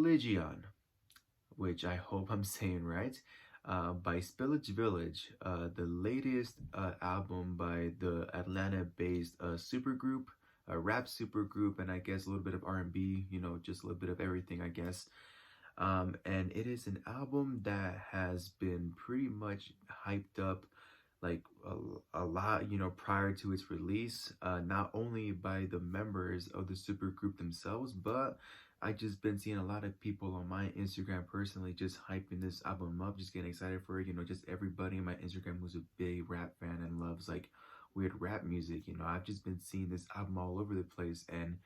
Spilligion, which I hope I'm saying right, by Spillage Village, the latest album by the Atlanta-based supergroup, a rap supergroup, and I guess a little bit of R&B, just a little bit of everything, I guess. And it is an album that has been pretty much hyped up like a lot, prior to its release, not only by the members of the supergroup themselves, but I just been seeing a lot of people on my Instagram personally just hyping this album up, just getting excited for it. Just everybody in my Instagram who's a big rap fan and loves like weird rap music. I've just been seeing this album all over the place, and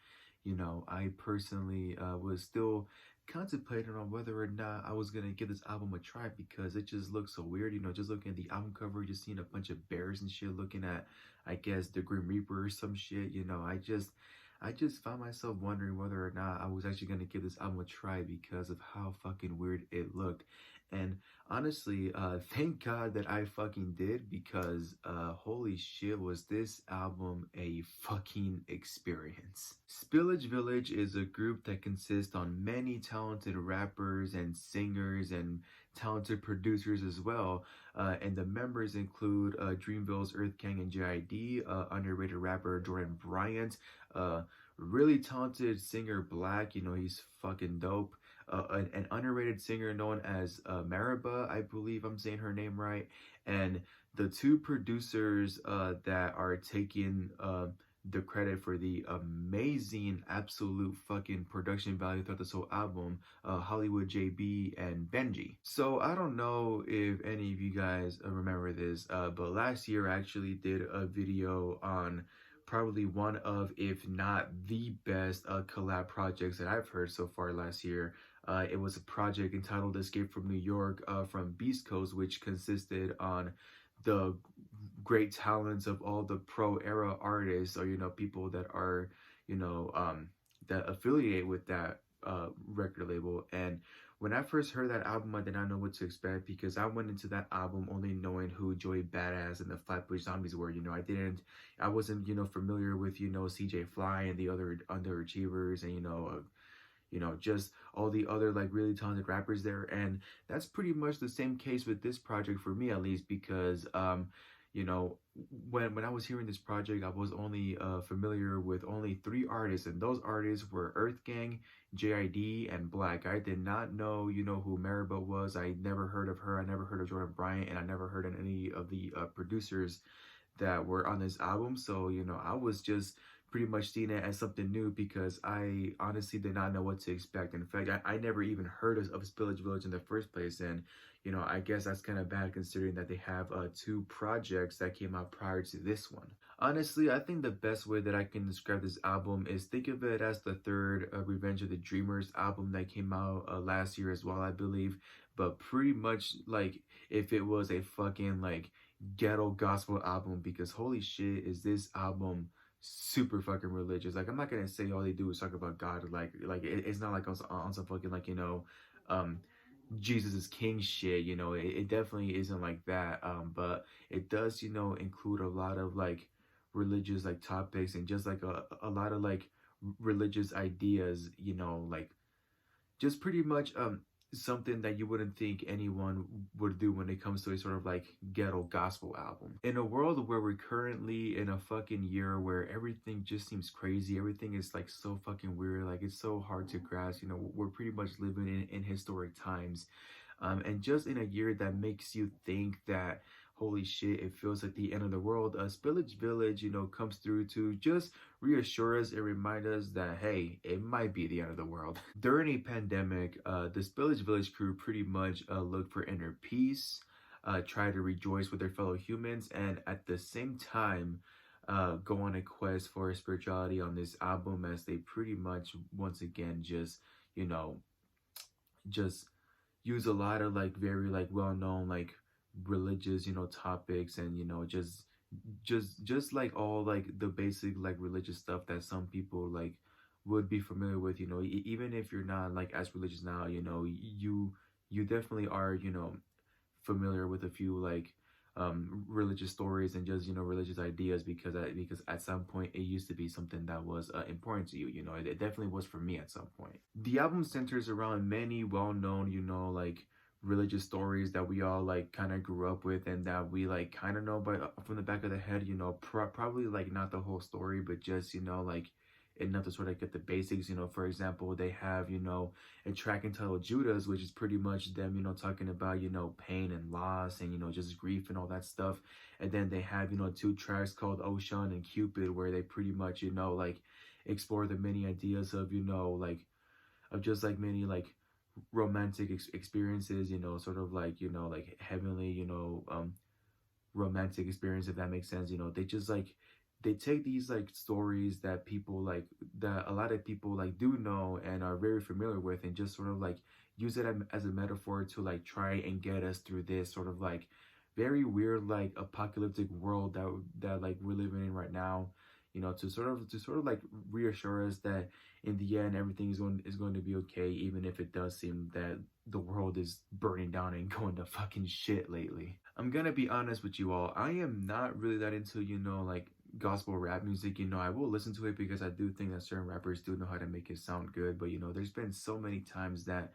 I personally was still contemplating on whether or not I was gonna give this album a try because it just looks so weird. Just looking at the album cover, just seeing a bunch of bears and shit, looking at, I guess, the Grim Reaper or some shit. I just found myself wondering whether or not I was actually gonna give this album a try because of how fucking weird it looked. And honestly, thank God that I fucking did, because holy shit, was this album a fucking experience. Spillage Village is a group that consists on many talented rappers and singers and talented producers as well. And the members include Dreamville's Earth Gang and JID, underrated rapper Jordan Bryant, really talented singer Black, he's fucking dope. An underrated singer known as Mariba, I believe I'm saying her name right, and the two producers that are taking the credit for the amazing, absolute fucking production value throughout this whole album, Hollywood JB and Benji. So I don't know if any of you guys remember this, but last year I actually did a video on probably one of, if not the best collab projects that I've heard so far last year. It was a project entitled Escape from New York from Beast Coast, which consisted on the great talents of all the pro era artists, or people that are that affiliate with that record label. And when I first heard that album, I did not know what to expect, because I went into that album only knowing who Joey Badass and the Flatbush Zombies were. I wasn't familiar with CJ Fly and the other underachievers, and just all the other like really talented rappers there. And that's pretty much the same case with this project for me, at least, because you know, when I was hearing this project, I was only familiar with only three artists, and those artists were Earth Gang, JID, and Black. I did not know, who Maribel was. I never heard of her. I never heard of Jordan Bryant, and I never heard of any of the producers that were on this album. So, I was just pretty much seeing it as something new, because I honestly did not know what to expect. In fact, I never even heard of Spillage Village in the first place. And, I guess that's kind of bad, considering that they have two projects that came out prior to this one. Honestly, I think the best way that I can describe this album is think of it as the third Revenge of the Dreamers album that came out last year as well, I believe. But pretty much like if it was a fucking like ghetto gospel album, because holy shit, is this album super fucking religious. Like, I'm not gonna say all they do is talk about God. It's not like on some fucking like Jesus is king shit. It definitely isn't like that. But it does include a lot of like religious like topics, and just like a lot of like religious ideas. Like just pretty much something that you wouldn't think anyone would do when it comes to a sort of like ghetto gospel album. In a world where we're currently in a fucking year where everything just seems crazy, everything is like so fucking weird, like it's so hard to grasp, we're pretty much living in historic times. And just in a year that makes you think that holy shit, it feels like the end of the world, Spillage Village, comes through to just reassure us and remind us that, hey, it might be the end of the world. During a pandemic, the Spillage Village crew pretty much looked for inner peace, try to rejoice with their fellow humans, and at the same time, go on a quest for spirituality on this album, as they pretty much, once again, just use a lot of like very like well-known like religious topics, and just like all like the basic like religious stuff that some people like would be familiar with. Even if you're not like as religious now, you definitely are familiar with a few like religious stories and just religious ideas, because at some point it used to be something that was important to you. It definitely was for me at some point. The album centers around many well-known like religious stories that we all like kind of grew up with and that we like kind of know by from the back of the head. Probably like not the whole story, but just like enough to sort of get the basics. For example, they have a track entitled Judas, which is pretty much them talking about pain and loss and just grief and all that stuff. And then they have two tracks called Ocean and Cupid, where they pretty much like explore the many ideas of like of just like many like romantic experiences, sort of like like heavenly, romantic experience, if that makes sense. They just like they take these like stories that people like that a lot of people like do know and are very familiar with, and just sort of like use it as a metaphor to like try and get us through this sort of like very weird like apocalyptic world that like we're living in right now. To sort of like reassure us that in the end everything is going to be okay, even if it does seem that the world is burning down and going to fucking shit lately. I'm gonna be honest with you all. I am not really that into, like gospel rap music. I will listen to it because I do think that certain rappers do know how to make it sound good. But there's been so many times that,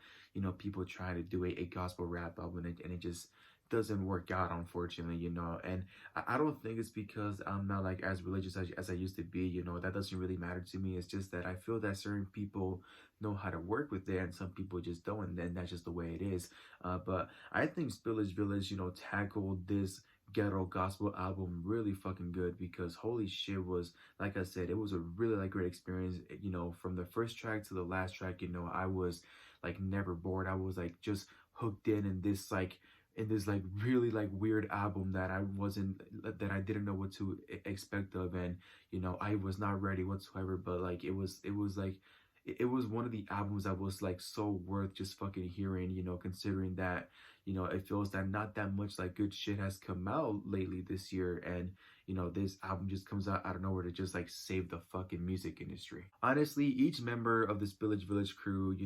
people try to do a gospel rap album, and it just doesn't work out, unfortunately. And I don't think it's because I'm not like as religious as I used to be. That doesn't really matter to me. It's just that I feel that certain people know how to work with it and some people just don't, and then that's just the way it is. But I think Spillage Village, tackled this ghetto gospel album really fucking good, because holy shit, was like I said, it was a really like great experience. From the first track to the last track, I was like never bored. I was like just hooked in this like really like weird album that I didn't know what to expect of. And I was not ready whatsoever, but like it was like it was one of the albums that was like so worth just fucking hearing, considering that it feels that not that much like good shit has come out lately this year. And this album just comes out of nowhere to just like save the fucking music industry. Honestly, each member of the Spillage Village crew,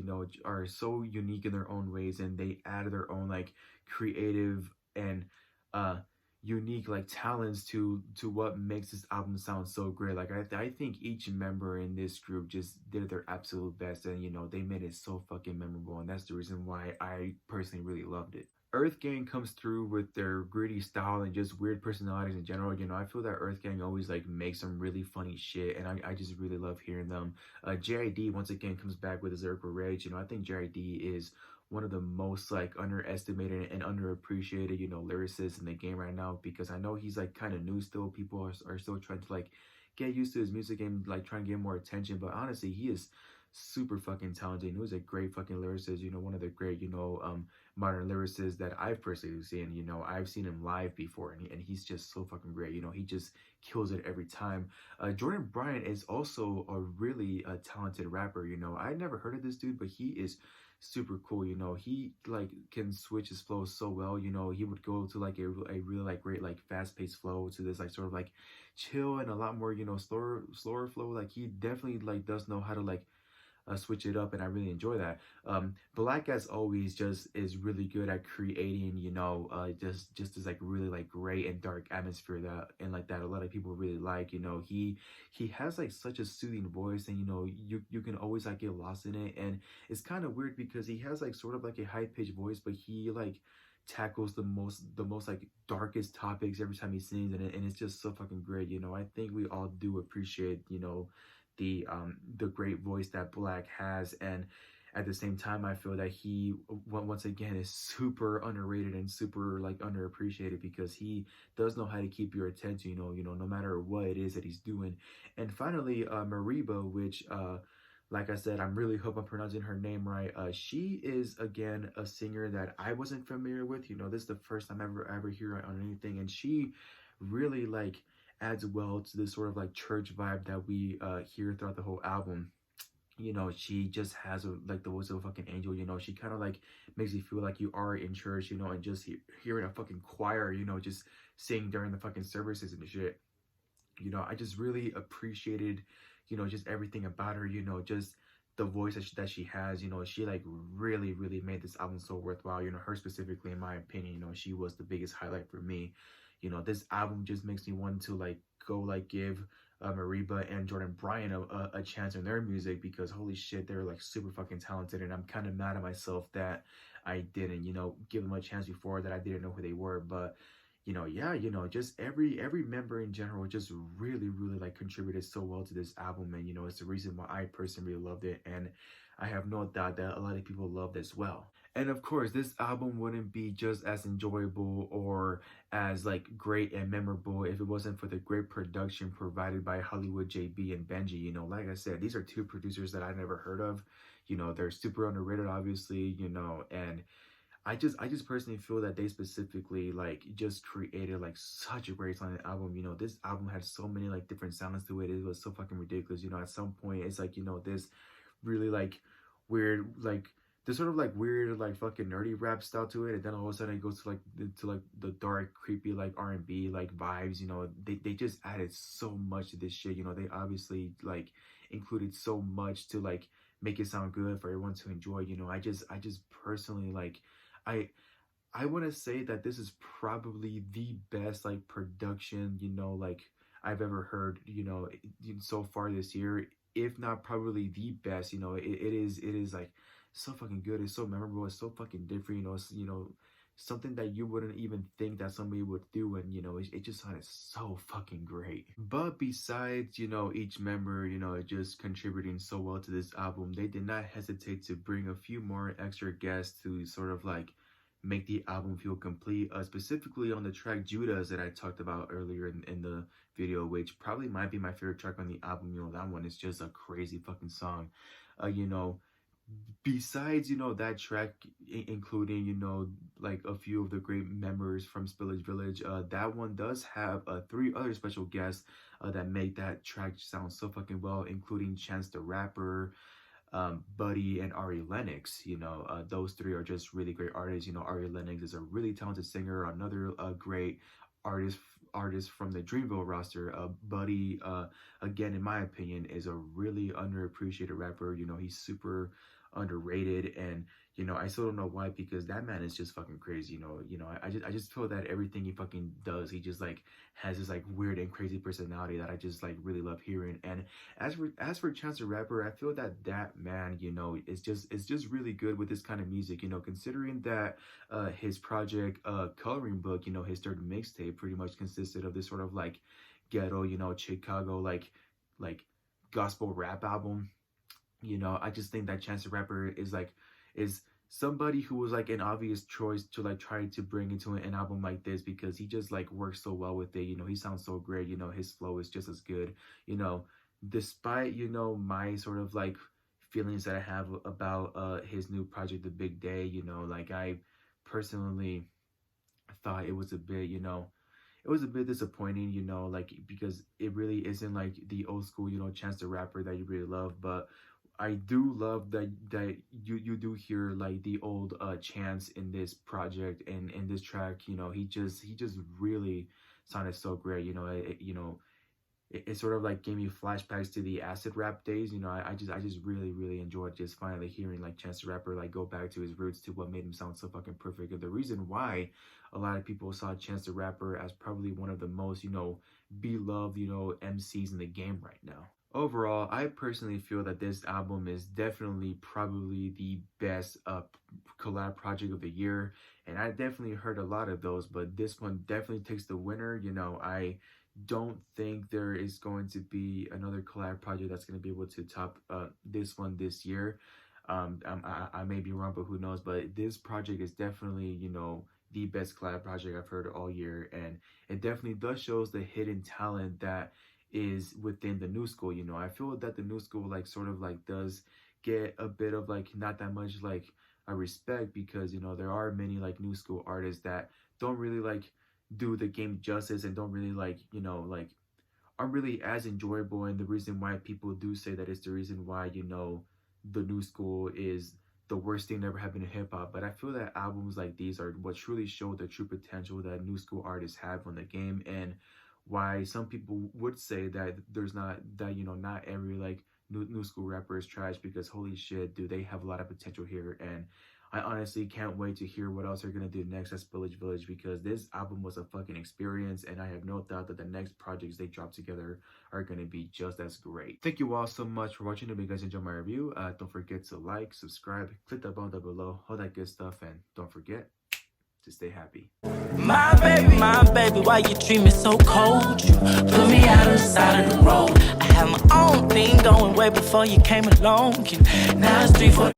are so unique in their own ways, and they add their own like creative and uh unique like talents to what makes this album sound so great. Like I think each member in this group just did their absolute best, and they made it so fucking memorable, and that's the reason why I personally really loved it. Earth Gang comes through with their gritty style and just weird personalities in general. I feel that Earth Gang always like makes some really funny shit, and I just really love hearing them. JID once again comes back with his Lyrical Rage. I think JID is one of the most like underestimated and underappreciated, lyricists in the game right now, because I know he's like kind of new still. People are still trying to like get used to his music and like trying to get more attention. But honestly, he is super fucking talented. He was a great fucking lyricist, one of the great, modern lyricists that I've personally seen. I've seen him live before, and he's just so fucking great. He just kills it every time. Jordan Bryant is also a really talented rapper. I never heard of this dude, but he is super cool. He like can switch his flow so well. He would go to like a really like great like fast paced flow to this like sort of like chill and a lot more slower flow. Like he definitely like does know how to like switch it up, and I really enjoy that. Black, as always, just is really good at creating, just this like really like gray and dark atmosphere that a lot of people really like. He has like such a soothing voice, and you can always like get lost in it. And it's kind of weird because he has like sort of like a high pitched voice, but he like tackles the most like darkest topics every time he sings, and it's just so fucking great. I think we all do appreciate the great voice that Black has. And at the same time, I feel that he once again is super underrated and super like underappreciated, because he does know how to keep your attention, no matter what it is that he's doing. And finally, Mariba, which like I said, I'm really hope I'm pronouncing her name right. She is again a singer that I wasn't familiar with. This is the first time ever hear her on anything, and she really like adds well to this sort of like church vibe that we hear throughout the whole album. She just has like the voice of a fucking angel. She kind of like makes you feel like you are in church, and just hearing a fucking choir, just sing during the fucking services and shit. I just really appreciated, just everything about her, just the voice that she has. She like really made this album so worthwhile. Her specifically, in my opinion, she was the biggest highlight for me. You know, this album just makes me want to like go like give Mariba and Jordan Bryan a chance in their music, because holy shit, they're like super fucking talented, and I'm kind of mad at myself that I didn't, you know, give them a chance before, that I didn't know who they were. But you know, yeah, you know, just every member in general just really like contributed so well to this album, and you know, it's the reason why I personally really loved it, and I have no doubt that a lot of people loved as well. And of course, this album wouldn't be just as enjoyable or as like great and memorable if it wasn't for the great production provided by Hollywood JB and Benji. You know, like I said, these are two producers that I never heard of. You know, they're super underrated, obviously, you know, and I just personally feel that they specifically like just created like such a great sounding album. You know, this album had so many like different sounds to it. It was so fucking ridiculous. You know, at some point it's like, you know, this really like weird like this sort of like weird like fucking nerdy rap style to it, and then all of a sudden it goes to like the dark creepy like R&B like vibes. You know, they just added so much to this shit. You know, they obviously like included so much to like make it sound good for everyone to enjoy. You know, I just personally like I I want to say that this is probably the best like production, you know, like I've ever heard, you know, so far this year, if not probably the best. You know, it is like so fucking good. It's so memorable. It's so fucking different. You know, it's, you know, something that you wouldn't even think that somebody would do, and you know, it just sounded so fucking great. But besides, you know, each member, you know, just contributing so well to this album, they did not hesitate to bring a few more extra guests to sort of like make the album feel complete. Specifically on the track Judas that I talked about earlier in the video, which probably might be my favorite track on the album. You know, that one is just a crazy fucking song. You know, besides, you know, that track, including, you know, like a few of the great members from Spillage Village, that one does have three other special guests that make that track sound so fucking well, including Chance the Rapper, Buddy, and Ari Lennox. You know, those three are just really great artists. You know, Ari Lennox is a really talented singer, another great artist artist from the Dreamville roster. Buddy, again, in my opinion, is a really underappreciated rapper. You know, he's super underrated, and you know, I still don't know why, because that man is just fucking crazy. I just feel that everything he fucking does, he just like has this like weird and crazy personality that I just like really love hearing. And as for Chance the Rapper, I feel that that man, you know, is just really good with this kind of music. You know, considering that his project Coloring Book, you know, his third mixtape pretty much consisted of this sort of like ghetto, you know, Chicago like gospel rap album. You know, I just think that Chance the Rapper is somebody who was like an obvious choice to like try to bring into an album like this, because he just like works so well with it. You know, he sounds so great. You know, his flow is just as good. You know, despite, you know, my sort of like feelings that I have about his new project, The Big Day. You know, like I personally thought it was a bit, you know, it was a bit disappointing, you know, like because it really isn't like the old school, you know, Chance the Rapper that you really love. But I do love that you do hear like the old Chance in this project and in this track. You know, he just really sounded so great. You know, it sort of like gave me flashbacks to the acid rap days. You know, I just really enjoyed just finally hearing like Chance the Rapper like go back to his roots, to what made him sound so fucking perfect. And the reason why a lot of people saw Chance the Rapper as probably one of the most, you know, beloved, you know, MCs in the game right now. Overall, I personally feel that this album is definitely probably the best collab project of the year, and I definitely heard a lot of those, but this one definitely takes the winner. You know, I don't think there is going to be another collab project that's going to be able to top this one this year. I may be wrong, but who knows? But this project is definitely, you know, the best collab project I've heard all year, and it definitely does shows the hidden talent that is within the new school. You know, I feel that the new school like sort of like does get a bit of like not that much like a respect, because you know there are many like new school artists that don't really like do the game justice, and don't really like, you know, like aren't really as enjoyable. And the reason why people do say that is the reason why, you know, the new school is the worst thing that ever happened in hip hop. But I feel that albums like these are what truly show the true potential that new school artists have on the game, and why some people would say that there's not that, you know, not every like new school rapper is trash, because holy shit, do they have a lot of potential here. And I honestly can't wait to hear what else they're gonna do next at Spillage Village, because this album was a fucking experience, and I have no doubt that the next projects they drop together are gonna be just as great. Thank you all so much for watching. If you guys enjoyed my review, don't forget to like, subscribe, click that button down below, all that good stuff, and don't forget to stay happy. My baby, why you treat me so cold? You put me out on the side of the road. I had my own thing going way before you came along. Now it's 3, 4